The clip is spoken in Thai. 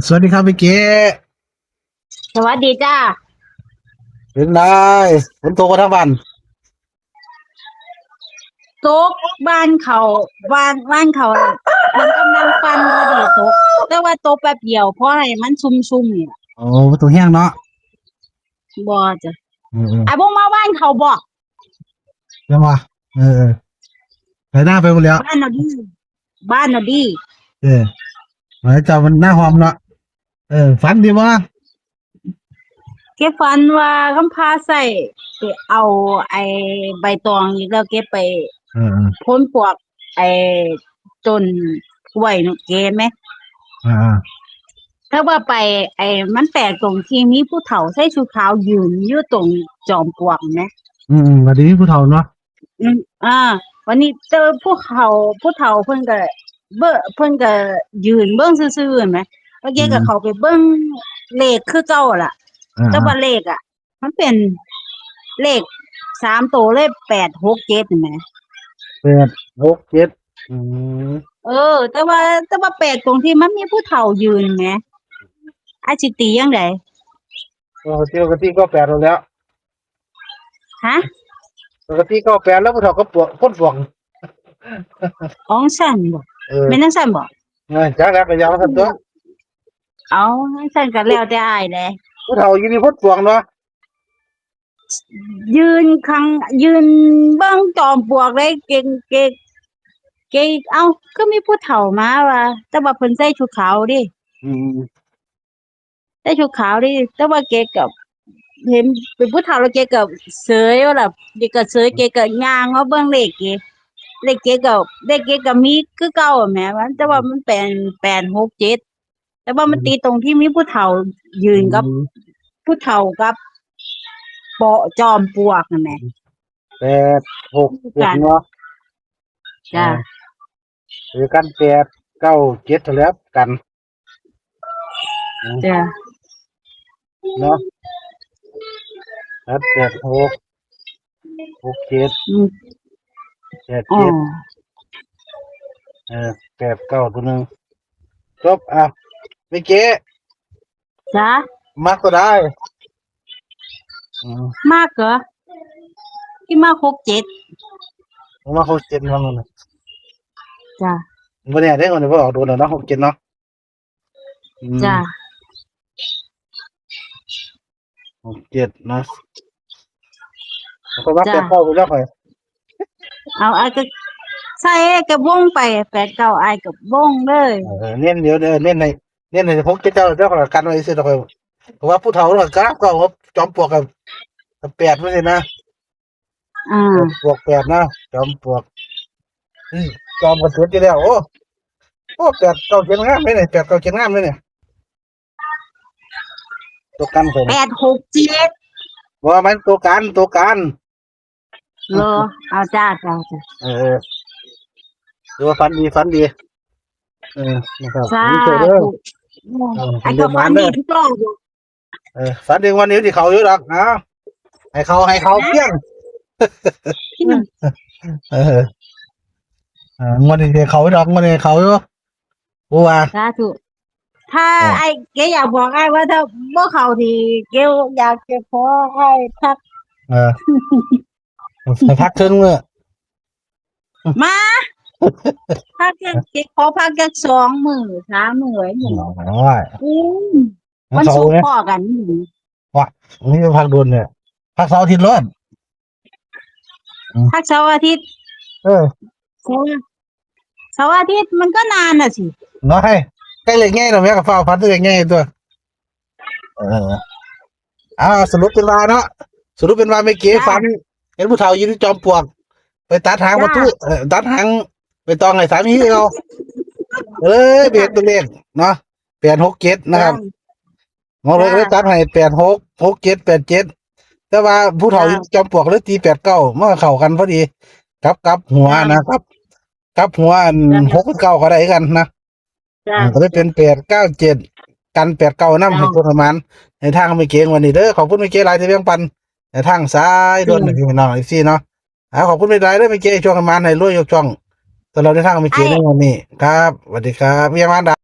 สวัสดีครับพี่เก๋สวัสดีจ้าเป็นไงฝนตกมาทั้งวันตกบ้านเขาบ้านเขามันกำลังฟันพอดีตกแต่ว่าตกแป๊บเดียวเพราะอะไรมันซุ่มๆนี่ล่ะโอ้ประตูแห้งเนาะบ่จ้ะเออไอ้พวกมาบ้านเขาบอกเดี๋ยวมาไปหน้าไปหมดแล้วบ้านเราดีบ้านเราดีเออมาจำมันหน้าหอมเนาะฝันดีวะเก็บฟันว่าคำพาใส่ไปเอาไอ้ใบตองอีกแล้วเก็บไปเออพ้นปวกไอ้ต้นกล้วยเนาะเก็บไหมเออถ้าว่าไปไอ้มันแปลกตรงที่มีผู้เฒ่าใส่ชุดขาวยืนอยู่ตรงจอมปลวกไหม วันนี้ผู้เฒ่าเนาะอืมวันนี้เจอผู้เฒ่าเพิ่นก็เพิ่นก็ยืนเบิ่งซื่อๆเห็นไหมแล้วแกก็เข้าไปเบิ่งเลขคือเก่าล่ะแต่ว่าเลขมันเป็นเลข3 ตัวเลย8 6 7เห็นไหม8 6 7อืมแต่ว่าแปลกตรงที่มันมีผู้เฒ่ายืนแหมอาจสิตีจังไดปกติก็แปดแล้วฮะปกติก็แปดแล้วผู้เฒ่าก็ปวดพ่นปวงอ๋อซั่นบ่เออแม่นจังซั่นบ่จ้าแล้วก็ยาวสักตัวเอาซั่นก็แล้วแต่อ้ายแหละ ผู้เฒ่าอยู่นี่พ่นปวงเนาะยืนเบิ่งจอมปลวกเลยเก่งเอ้าก็มีผู้เฒ่ามาว่ะแต่ว่าเพิ่นใส่ชุดขาวดิอืมใส่ชุดขาวดิแต่ว่าแกก็เห็นเป็นผู้เฒ่าแล้วแกก็เสยว่าล่ะแกก็เสยแกก็ย่างมาเบิ่งเลขแกก็มีคือเก่าอะแหมว่าแต่ว่ามันเป็น8 6 7แต่ว่ามันตีตรงที่มีผู้เฒ่ายือืนกับมผู้เฒ่ากับเปาะจอมปลวกนั่นแหละ8 6 7กันเนาะจ้ะหรือกัน8 9 7แล้วกันจ้ะเนาะ8 6 6 7อืมแปดอ๋อ เจ็ด8 9ตัวหนึ่งจบไม่เก๊จ้ะมักก็ได้มากเหรอที่มาก6 7ผมว่าเขาเจ็ดฟังเลยจ้ะวันนี้ได้คนเดียวออกโดนแล้วเนาะ6 7เนาะจ้ะ6 7นะเขาว่าจ้ะ8 9ไปแล้วค่อยเอาไอ้ก็ใส่กับวงไป8 9ไอ้กับวงเลยเน้นเดี๋ยวเน้นใน6 7เจ้าก็กันไว้สิเราค่อยเพราะว่าผู้เฒ่าเรากราบก็จอมปลวกกับ8ไม่ใช่นะอ่าปลวก8นะจอมปลวกจอมกระสุนอยู่แล้วโอ้8 9 7งามเลยเนี่ย8 9 7งามเลยเนี่ยตัวกันผม8 6 7ว่ามันตัวกันเหรอเอาจ้าหรือว่าฝันดีนะครับจ้านี่เฉยเด้อถูกไอ้เดืก็ฟันดีอดมันเด้อทุกรอบอยู่ฝันดีวันนี้ที่เขาอยู่หรอกให้เขาเพี้ยงพี่หนึ่งเออวันนี้เขาดอกวันนี้เขาอยู่กูว่าสาธุถ้าไอ้แกอยากบอกไอ้ว่าถ้าบ่เข้าที่แกอยากจะขอไอ้ทักเออไปพักครึ่งเมื่อมาพักแกขอพักจัก2 มื้อ3 มื้อไว้หนึ่งโอ้ยอืมวันเขาศุกร์เนี่ยพอกันนี่ว่ะนี่พักโดนเนี่ยพักเสาร์อาทิตย์ร้อนพักเสาร์อาทิตย์เออเสาร์เสาร์อาทิตย์มันก็นานน่ะสิน้อยใกล้เลยง่ายหน่อยแม่กับฟ้าพัดเลยง่ายตัวเออสรุปเป็นว่าเนาะสรุปเป็นว่าไม่เก๋ฝันเห็นผู้เฒ่ายืนจอมปลวกไปตัดหางประตูตัดหางไปตองไอ้สามีเราเบียดตัวเลขเนาะ8 6 7นะครับมองเลยตัดให้8 6 6 7 8 7แต่ว่าผู้เฒ่ายืนจอมปลวกเลยตี8 9มาเข้ากันพอดีกับหัวนะครับกับหัว6 9ก็ได้กันนะก็เลยเป็น8 9 7กัน8 9นำให้ตัวประมาณในทางไม่เก๋วันนี้เด้อขอบคุณไม่เก๋หลายที่แบ่งปันในทางซ้ายโดนพี่น้องอีกซี่เนาะขอบคุณไม่ได้เด้อไม่เก๋ช่วงประมาณให้รวยยกช่องตอนเราได้ทางไม่เก๋ในวันนี้ครับสวัสดีครับพี่มานดา